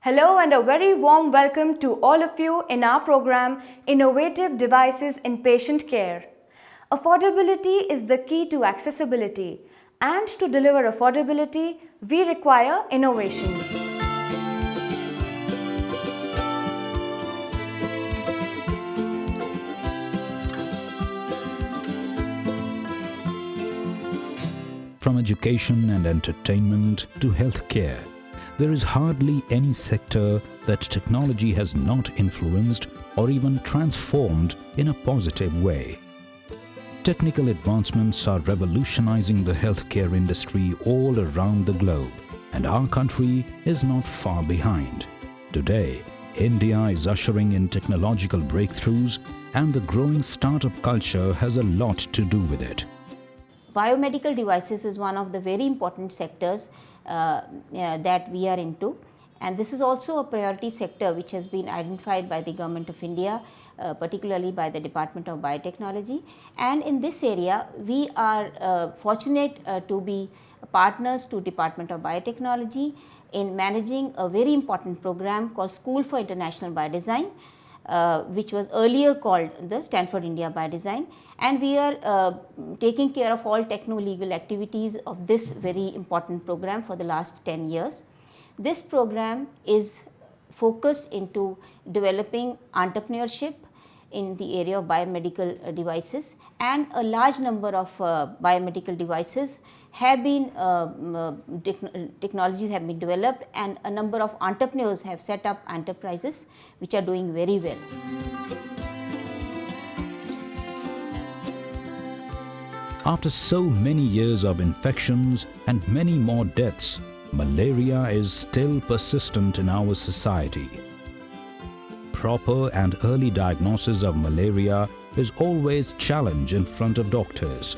Hello and a very warm welcome to all of you in our program Innovative Devices in Patient Care. Affordability is the key to accessibility, and to deliver affordability, we require innovation. From education and entertainment to healthcare, there is hardly any sector that technology has not influenced or even transformed in a positive way. Technical advancements are revolutionizing the healthcare industry all around the globe, and our country is not far behind. Today, India is ushering in technological breakthroughs, and the growing startup culture has a lot to do with it. Biomedical devices is one of the very important sectors that we are into, and this is also a priority sector which has been identified by the Government of India, particularly by the Department of Biotechnology. And in this area, we are fortunate to be partners to Department of Biotechnology in managing a very important program called School for International Biodesign, which was earlier called the Stanford India Biodesign, and we are taking care of all techno-legal activities of this very important program for the last 10 years. This program is focused into developing entrepreneurship in the area of biomedical devices, and a large number of biomedical devices have been technologies have been developed, and a number of entrepreneurs have set up enterprises which are doing very well. After so many years of infections and many more deaths, malaria is still persistent in our society. Proper and early diagnosis of malaria is always a challenge in front of doctors.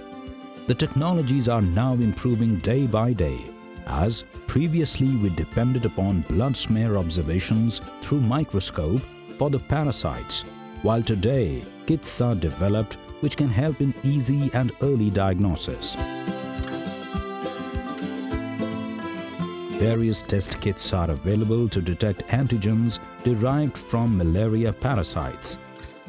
The technologies are now improving day by day, as previously we depended upon blood smear observations through microscope for the parasites, while today kits are developed which can help in easy and early diagnosis. Various test kits are available to detect antigens derived from malaria parasites.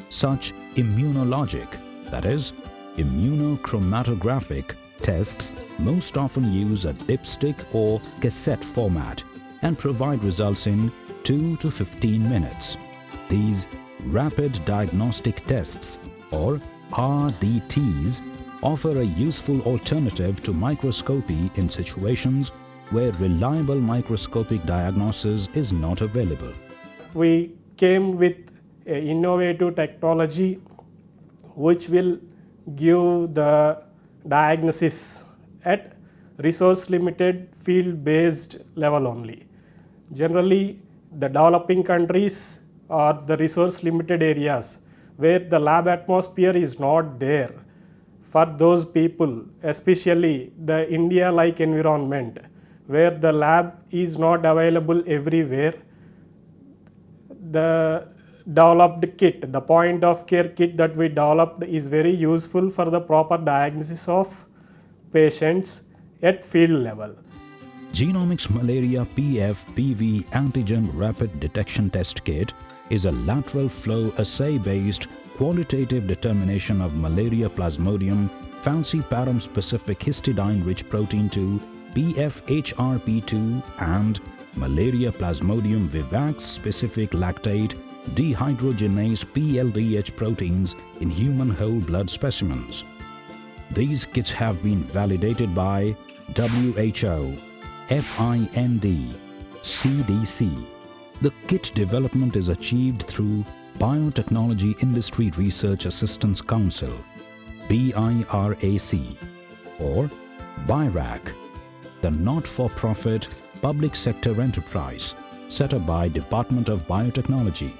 Such immunologic, that is, immunochromatographic tests most often use a dipstick or cassette format and provide results in 2 to 15 minutes. These rapid diagnostic tests, or RDTs, offer a useful alternative to microscopy in situations where reliable microscopic diagnosis is not available. We came with an innovative technology which will give the diagnosis at resource limited field based level only. Generally, the developing countries or the resource limited areas where the lab atmosphere is not there. For those people, especially the India like environment where the lab is not available everywhere, the developed kit, the point of care kit that we developed is very useful for the proper diagnosis of patients at field level. Genomics Malaria PF-PV Antigen Rapid Detection Test Kit is a lateral flow assay based qualitative determination of malaria plasmodium falciparum specific histidine rich protein 2 PFHRP2 and malaria plasmodium vivax specific lactate dehydrogenase PLDH proteins in human whole blood specimens. These kits have been validated by WHO, FIND, CDC. The kit development is achieved through Biotechnology Industry Research Assistance Council, BIRAC, or BIRAC, the not-for-profit public sector enterprise set up by Department of Biotechnology,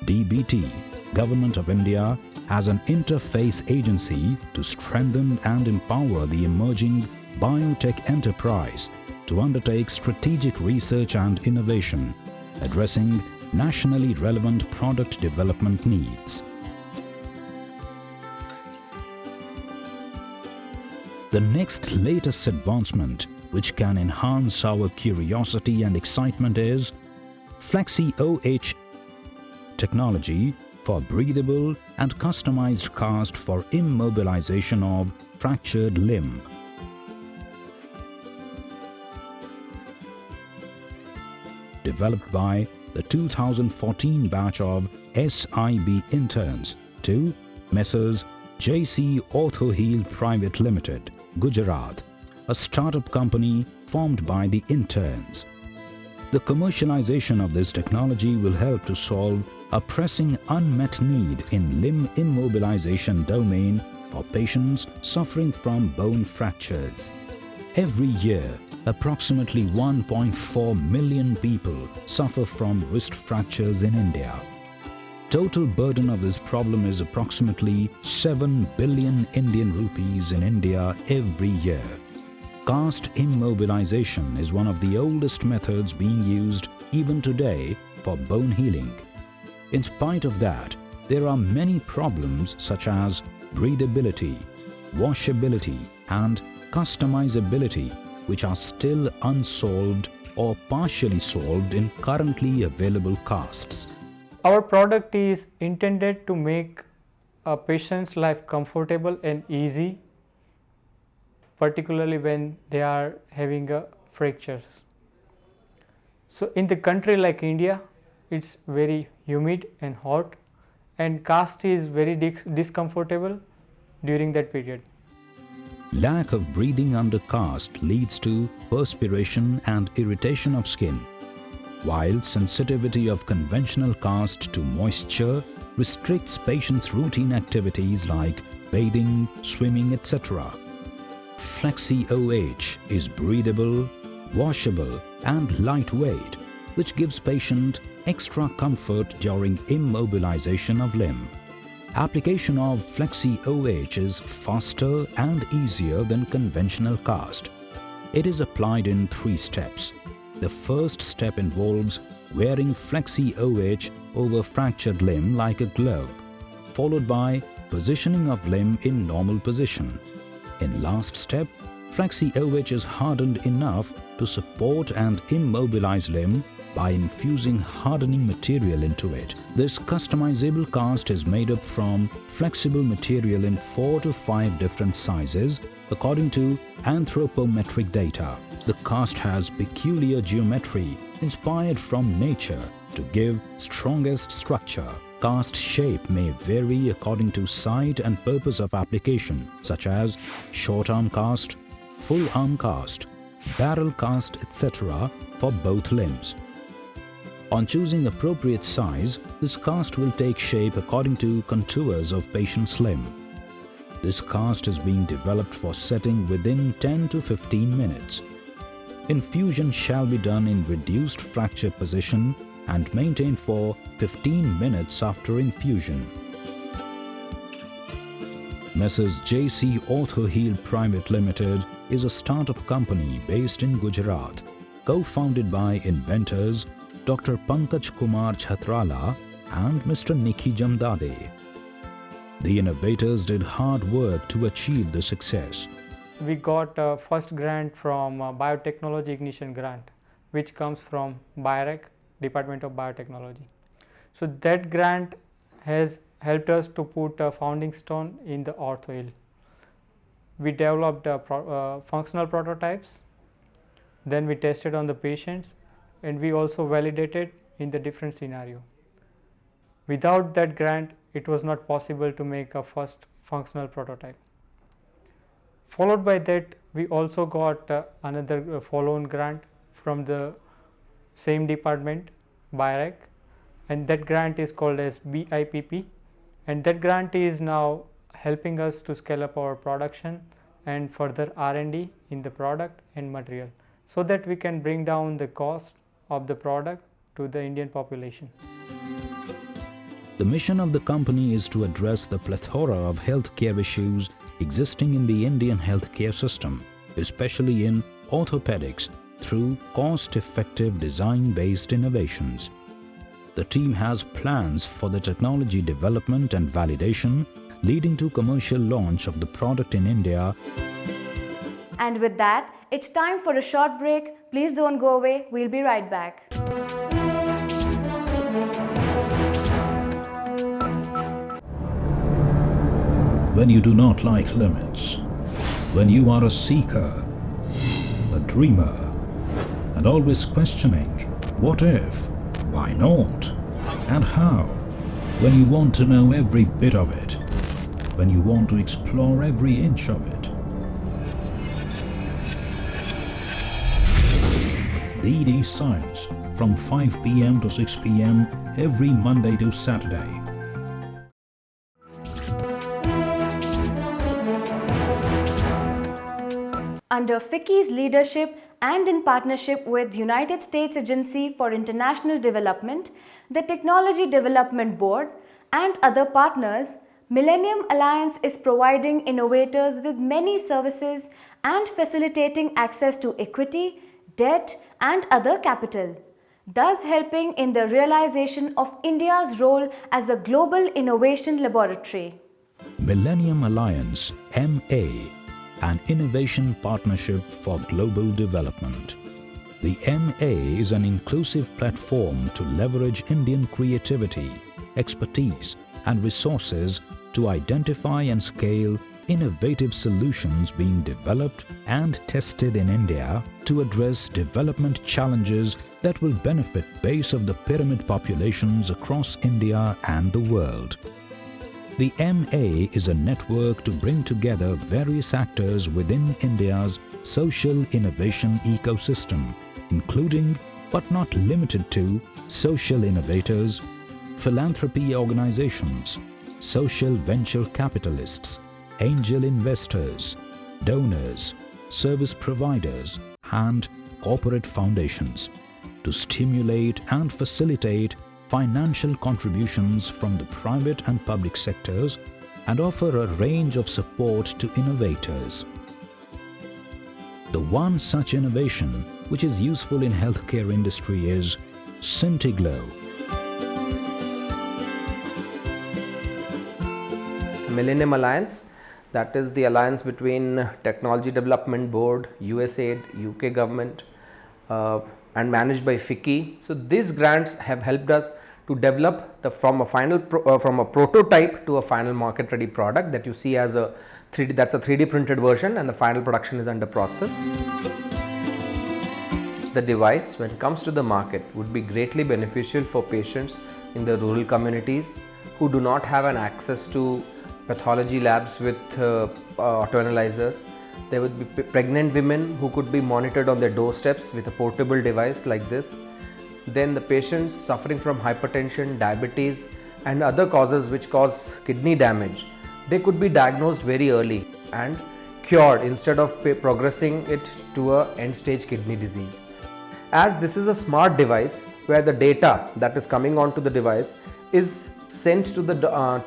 DBT, Government of India, as an interface agency to strengthen and empower the emerging biotech enterprise to undertake strategic research and innovation, addressing nationally relevant product development needs. The next latest advancement which can enhance our curiosity and excitement is Flexi-OH technology for breathable and customized cast for immobilization of fractured limb. Developed by the 2014 batch of SIB interns to Messrs. JC Orthoheal Private Limited, Gujarat, a startup company formed by the interns. The commercialization of this technology will help to solve a pressing unmet need in limb immobilization domain for patients suffering from bone fractures. Every year, approximately 1.4 million people suffer from wrist fractures in India. Total burden of this problem is approximately 7 billion Indian rupees in India every year. Cast immobilization is one of the oldest methods being used even today for bone healing. In spite of that, there are many problems such as breathability, washability, and customizability which are still unsolved or partially solved in currently available casts. Our product is intended to make a patient's life comfortable and easy, particularly when they are having fractures. So in the country like India, it's very humid and hot, and cast is very discomfortable during that period. Lack of breathing under cast leads to perspiration and irritation of skin, while sensitivity of conventional cast to moisture restricts patients' routine activities like bathing, swimming, etc. Flexi-OH is breathable, washable, and lightweight, which gives patient extra comfort during immobilization of limb. Application of Flexi-OH is faster and easier than conventional cast. It is applied in 3 steps. The first step involves wearing Flexi-OH over fractured limb like a glove, followed by positioning of limb in normal position. In last step, Flexi-OH is hardened enough to support and immobilize limb by infusing hardening material into it. This customizable cast is made up from flexible material in 4 to 5 different sizes according to anthropometric data. The cast has peculiar geometry inspired from nature to give strongest structure. Cast shape may vary according to site and purpose of application, such as short arm cast, full arm cast, barrel cast, etc. for both limbs. On choosing appropriate size, this cast will take shape according to contours of patient's limb. This cast is being developed for setting within 10 to 15 minutes. Infusion shall be done in reduced fracture position and maintained for 15 minutes after infusion. Messrs. JC Orthoheal Private Limited is a startup company based in Gujarat, co-founded by inventors Dr. Pankaj Kumar Chhatrala and Mr. Nikhi Jamdade. The innovators did hard work to achieve the success. We got a first grant from Biotechnology Ignition Grant, which comes from BIRAC, Department of Biotechnology. So that grant has helped us to put a founding stone in the orthoheal. We developed functional prototypes, then we tested on the patients, and we also validated in the different scenario. Without that grant, it was not possible to make a first functional prototype. Followed by that, we also got another follow-on grant from the same department, BIRAC, and that grant is called as BIPP, and that grant is now helping us to scale up our production and further R&D in the product and material, so that we can bring down the cost of the product to the Indian population. The mission of the company is to address the plethora of healthcare issues existing in the Indian healthcare system, especially in orthopedics, through cost-effective design-based innovations. The team has plans for the technology development and validation, leading to commercial launch of the product in India. And with that, it's time for a short break. Please don't go away. We'll be right back. when you do not like limits, when you are a seeker, a dreamer, and always questioning what if, why not, and how, when you want to know every bit of it, when you want to explore every inch of it. DD Science from 5 p.m. to 6 p.m. every Monday to Saturday. Under FICCI's leadership and in partnership with United States Agency for International Development, the Technology Development Board, and other partners, Millennium Alliance is providing innovators with many services and facilitating access to equity, debt, and other capital, thus helping in the realization of India's role as a global innovation laboratory. Millennium Alliance, MA, an innovation partnership for global development. The MA is an inclusive platform to leverage Indian creativity, expertise, and resources to identify and scale innovative solutions being developed and tested in India to address development challenges that will benefit base of the pyramid populations across India and the world. The MA is a network to bring together various actors within India's social innovation ecosystem, including but not limited to social innovators, philanthropy organizations, social venture capitalists, angel investors, donors, service providers, and corporate foundations to stimulate and facilitate financial contributions from the private and public sectors and offer a range of support to innovators. The one such innovation which is useful in healthcare industry is Syntiglow. Millennium Alliance, that is the alliance between Technology Development Board, USAID, UK government, and managed by FICCI. So these grants have helped us to develop from a prototype to a final market ready product that you see as a 3D, that's a 3D printed version, and the final production is under process. The device, when it comes to the market, would be greatly beneficial for patients in the rural communities who do not have an access to pathology labs with autoanalyzers. There would be pregnant women who could be monitored on their doorsteps with a portable device like this. Then the patients suffering from hypertension, diabetes, and other causes which cause kidney damage, they could be diagnosed very early and cured instead of progressing it to a end-stage kidney disease. As this is a smart device where the data that is coming onto the device is sent to the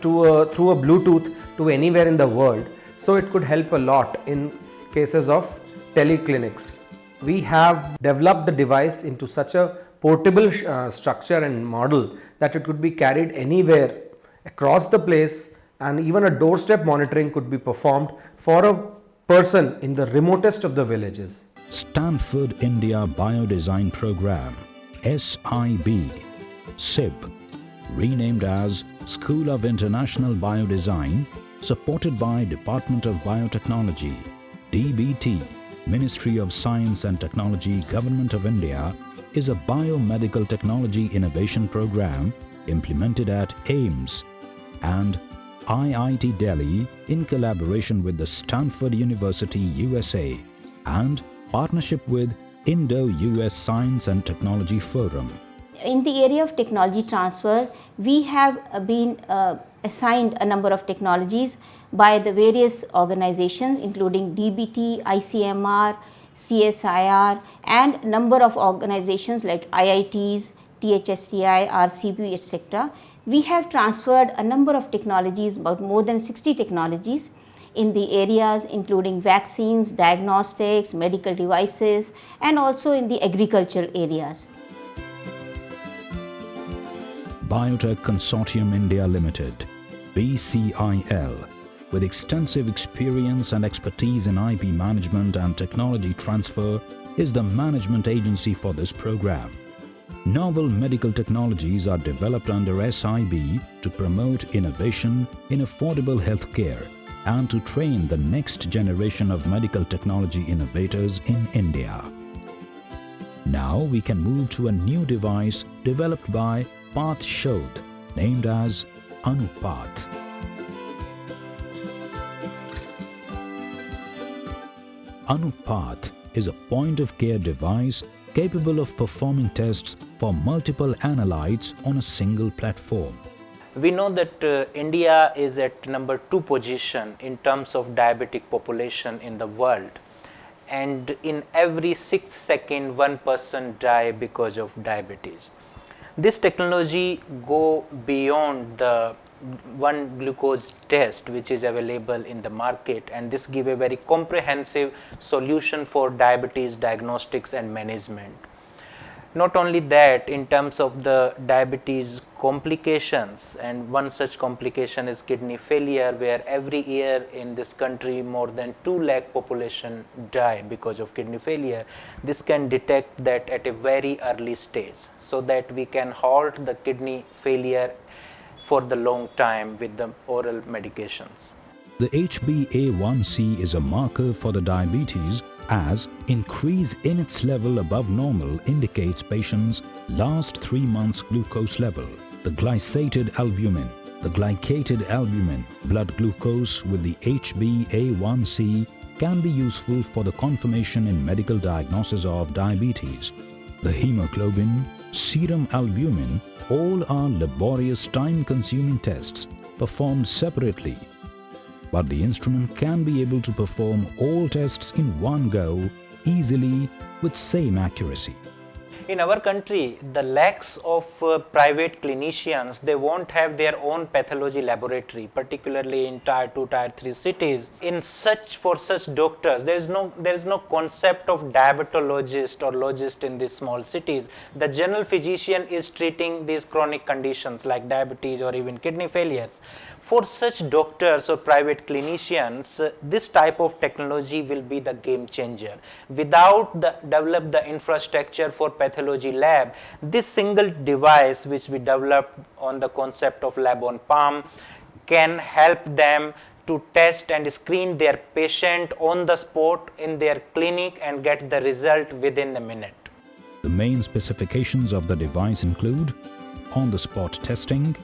through a Bluetooth to anywhere in the world, so it could help a lot in cases of teleclinics. We have developed the device into such a portable structure and model that it could be carried anywhere across the place, and even a doorstep monitoring could be performed for a person in the remotest of the villages. Stanford India Biodesign Program, SIB, SIB, renamed as School of International Biodesign, supported by Department of Biotechnology, DBT, Ministry of Science and Technology, Government of India, is a biomedical technology innovation program implemented at AIIMS and IIT Delhi in collaboration with the Stanford University, USA, and partnership with Indo-US Science and Technology Forum. In the area of technology transfer, we have been assigned a number of technologies by the various organizations including DBT, ICMR, CSIR, and number of organizations like IITs, THSTI, RCB, etc. We have transferred a number of technologies, about more than 60 technologies in the areas including vaccines, diagnostics, medical devices, and also in the agriculture areas. Biotech Consortium India Limited, BCIL, with extensive experience and expertise in IP management and technology transfer, is the management agency for this program. Novel medical technologies are developed under SIB to promote innovation in affordable healthcare and to train the next generation of medical technology innovators in India. Now we can move to a new device developed by Path Shodh, named as Anupath. Anupath is a point-of-care device capable of performing tests for multiple analytes on a single platform. We know that India is at number 2 position in terms of diabetic population in the world, and in every 6th second one person die because of diabetes. This technology go beyond the one glucose test which is available in the market, and this give a very comprehensive solution for diabetes diagnostics and management. Not only that, in terms of the diabetes complications, and one such complication is kidney failure, where every year in this country more than 2 lakh population die because of kidney failure. This can detect that at a very early stage, so that we can halt the kidney failure for the long time with the oral medications. The HbA1c is a marker for the diabetes, as increase in its level above normal indicates patient's last 3 months glucose level. The glycated albumin, blood glucose with the HbA1c can be useful for the confirmation in medical diagnosis of diabetes. The hemoglobin, serum albumin, all are laborious, time-consuming tests performed separately. But the instrument can be able to perform all tests in one go, easily, with same accuracy. In our country, the lacks of private clinicians, they won't have their own pathology laboratory, particularly in tier 2, tier 3 cities. For such doctors, there is no concept of diabetologist or logist in these small cities. The general physician is treating these chronic conditions like diabetes or even kidney failures. For such doctors or private clinicians, this type of technology will be the game changer. Without develop the infrastructure for pathology lab, this single device which we developed on the concept of lab on palm can help them to test and screen their patient on the spot in their clinic and get the result within a minute. The main specifications of the device include on-the-spot testing,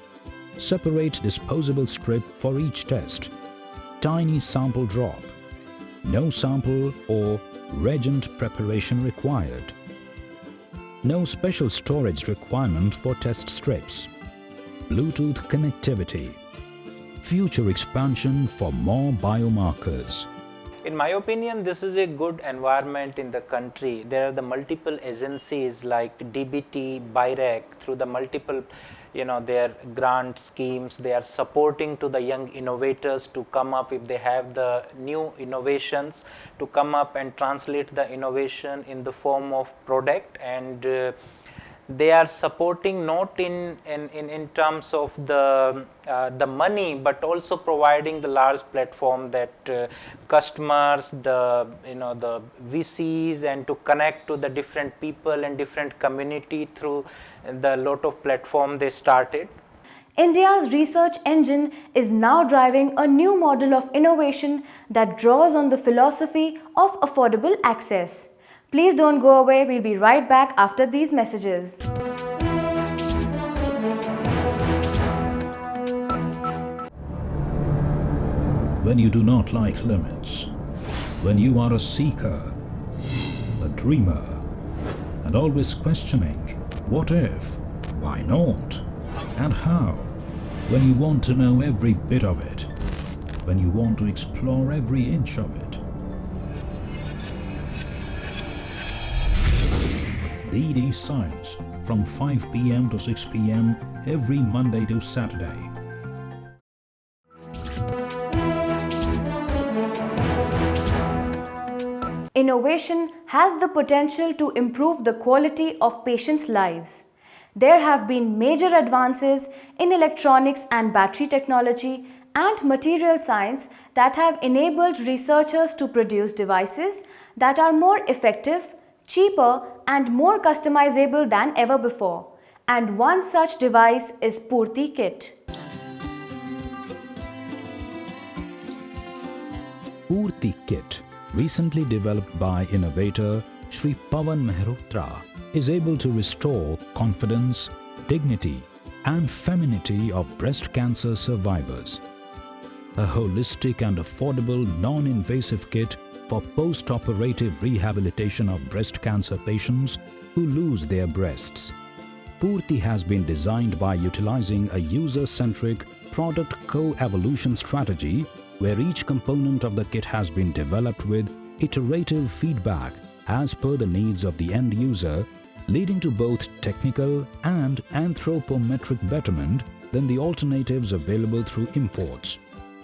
separate disposable strip for each test, tiny sample drop, no sample or reagent preparation required, no special storage requirement for test strips, Bluetooth connectivity, future expansion for more biomarkers. In my opinion, this is a good environment in the country. There are the multiple agencies like DBT, BIRAC, through the multiple their grant schemes. They are supporting to the young innovators to come up, if they have the new innovations, to come up and translate the innovation in the form of product, and they are supporting not in terms of the money, but also providing the large platform that customers, the VCs, and to connect to the different people and different community through the lot of platform they started. India's research engine is now driving a new model of innovation that draws on the philosophy of affordable access. Please don't go away, we'll be right back after these messages. When you do not like limits, when you are a seeker, a dreamer, and always questioning what if, why not, and how, when you want to know every bit of it, when you want to explore every inch of it. DD Science from 5 p.m. to 6 p.m. every Monday to Saturday. Innovation has the potential to improve the quality of patients' lives. There have been major advances in electronics and battery technology and material science that have enabled researchers to produce devices that are more effective, cheaper, and more customizable than ever before. And one such device is Purti Kit. Purti kit, recently developed by innovator Shri Pawan Mehrotra, is able to restore confidence, dignity and femininity of breast cancer survivors. A holistic and affordable non-invasive kit for post-operative rehabilitation of breast cancer patients who lose their breasts. Purti has been designed by utilizing a user-centric product co-evolution strategy where each component of the kit has been developed with iterative feedback as per the needs of the end user, leading to both technical and anthropometric betterment than the alternatives available through imports.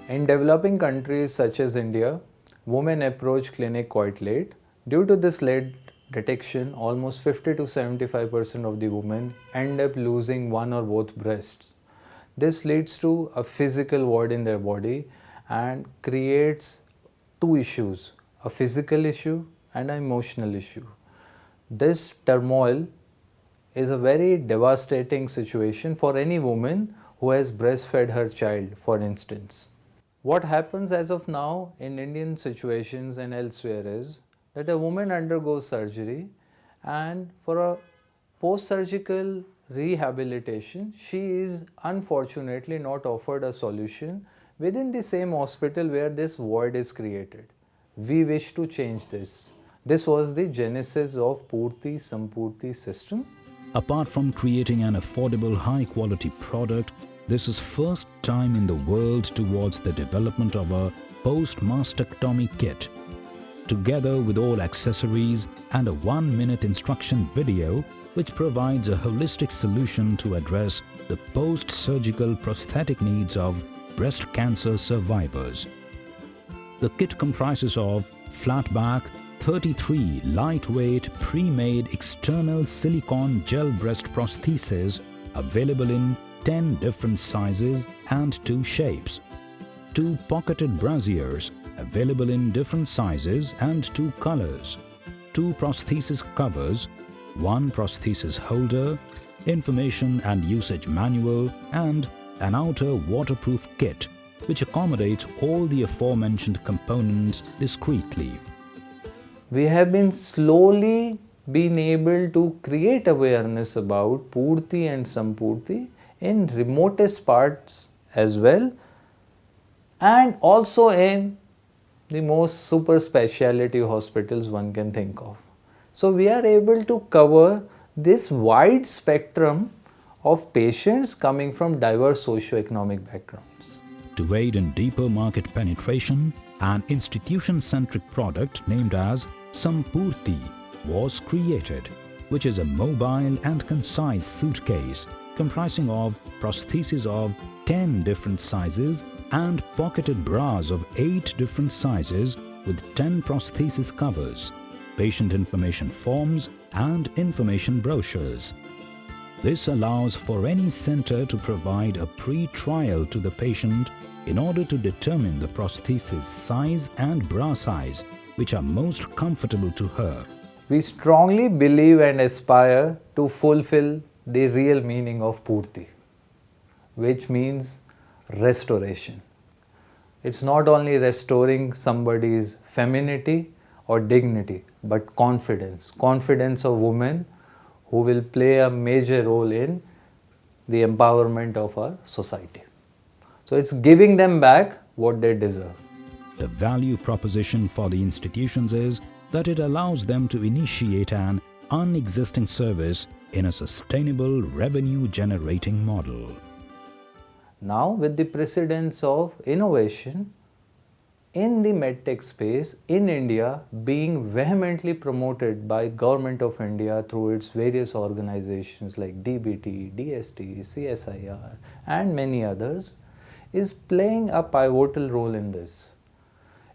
In developing countries such as India, women approach clinic quite late. Due to this late detection, almost 50 to 75% of the women end up losing one or both breasts. This leads to a physical void in their body and creates two issues, a physical issue and an emotional issue. This turmoil is a very devastating situation for any woman who has breastfed her child, for instance. What happens as of now in Indian situations and elsewhere is that a woman undergoes surgery, and for a post-surgical rehabilitation, she is unfortunately not offered a solution within the same hospital where this void is created. We wish to change this. This was the genesis of Purti Sampurti system. Apart from creating an affordable high-quality product, this is first time in the world towards the development of a post-mastectomy kit. Together with all accessories and a 1-minute instruction video which provides a holistic solution to address the post-surgical prosthetic needs of breast cancer survivors. The kit comprises of flat back, 33 lightweight pre-made external silicone gel breast prostheses available in 10 different sizes and 2 shapes, 2 pocketed brassiers available in different sizes and 2 colors, 2 prosthesis covers, 1 prosthesis holder, information and usage manual, and an outer waterproof kit which accommodates all the aforementioned components discreetly. We have been slowly been able to create awareness about Purti and Sampurti in remotest parts as well, and also in the most super specialty hospitals one can think of. So we are able to cover this wide spectrum of patients coming from diverse socio-economic backgrounds. To aid in deeper market penetration, an institution-centric product named as Sampurti was created, which is a mobile and concise suitcase comprising of prostheses of 10 different sizes and pocketed bras of 8 different sizes with 10 prosthesis covers, patient information forms and information brochures. This allows for any center to provide a pre-trial to the patient in order to determine the prosthesis size and bra size which are most comfortable to her. We strongly believe and aspire to fulfill the real meaning of Purti, which means restoration. It's not only restoring somebody's femininity or dignity, but confidence of women who will play a major role in the empowerment of our society. So it's giving them back what they deserve. The value proposition for the institutions is that it allows them to initiate an unexisting service in a sustainable revenue-generating model. Now, with the precedence of innovation in the medtech space in India being vehemently promoted by Government of India through its various organizations like DBT, DST, CSIR and many others, is playing a pivotal role in this.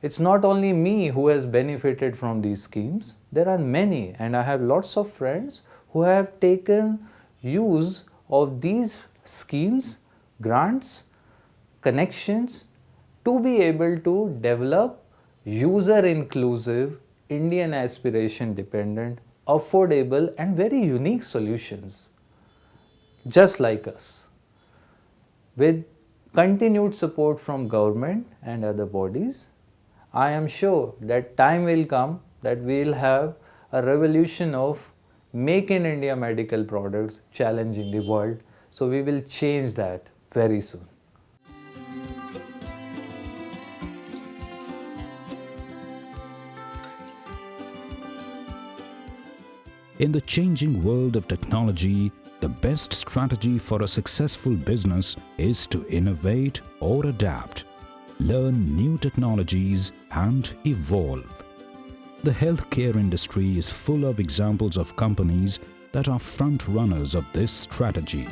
It's not only me who has benefited from these schemes, there are many, and I have lots of friends who have taken use of these schemes, grants, connections to be able to develop user-inclusive, Indian aspiration-dependent, affordable and very unique solutions, just like us. With continued support from government and other bodies, I am sure that time will come that we will have a revolution of make in India medical products challenging the world. So we will change that very soon. In the changing world of technology, the best strategy for a successful business is to innovate or adapt, learn new technologies and evolve. The healthcare industry is full of examples of companies that are front runners of this strategy.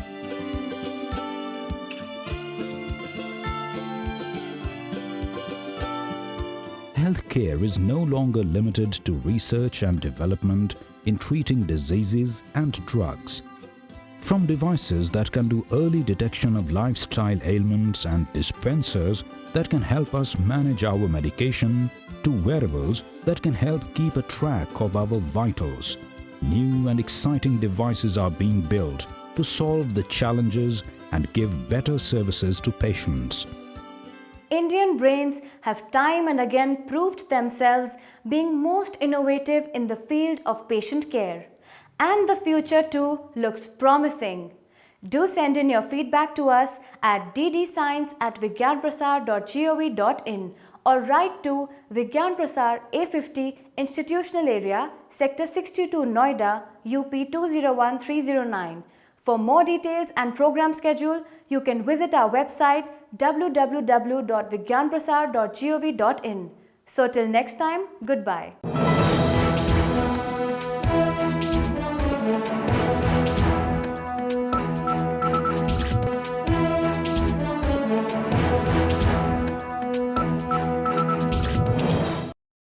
Healthcare is no longer limited to research and development in treating diseases and drugs. From devices that can do early detection of lifestyle ailments and dispensers that can help us manage our medication, to wearables that can help keep a track of our vitals, new and exciting devices are being built to solve the challenges and give better services to patients. Indian brains have time and again proved themselves being most innovative in the field of patient care. And the future too looks promising. Do send in your feedback to us at ddScience@vigyanprasar.gov.in or write to Vigyan Prasar A50 Institutional Area, Sector 62 Noida, UP 201309. For more details and program schedule, you can visit our website www.vigyanprasar.gov.in. So till next time, goodbye.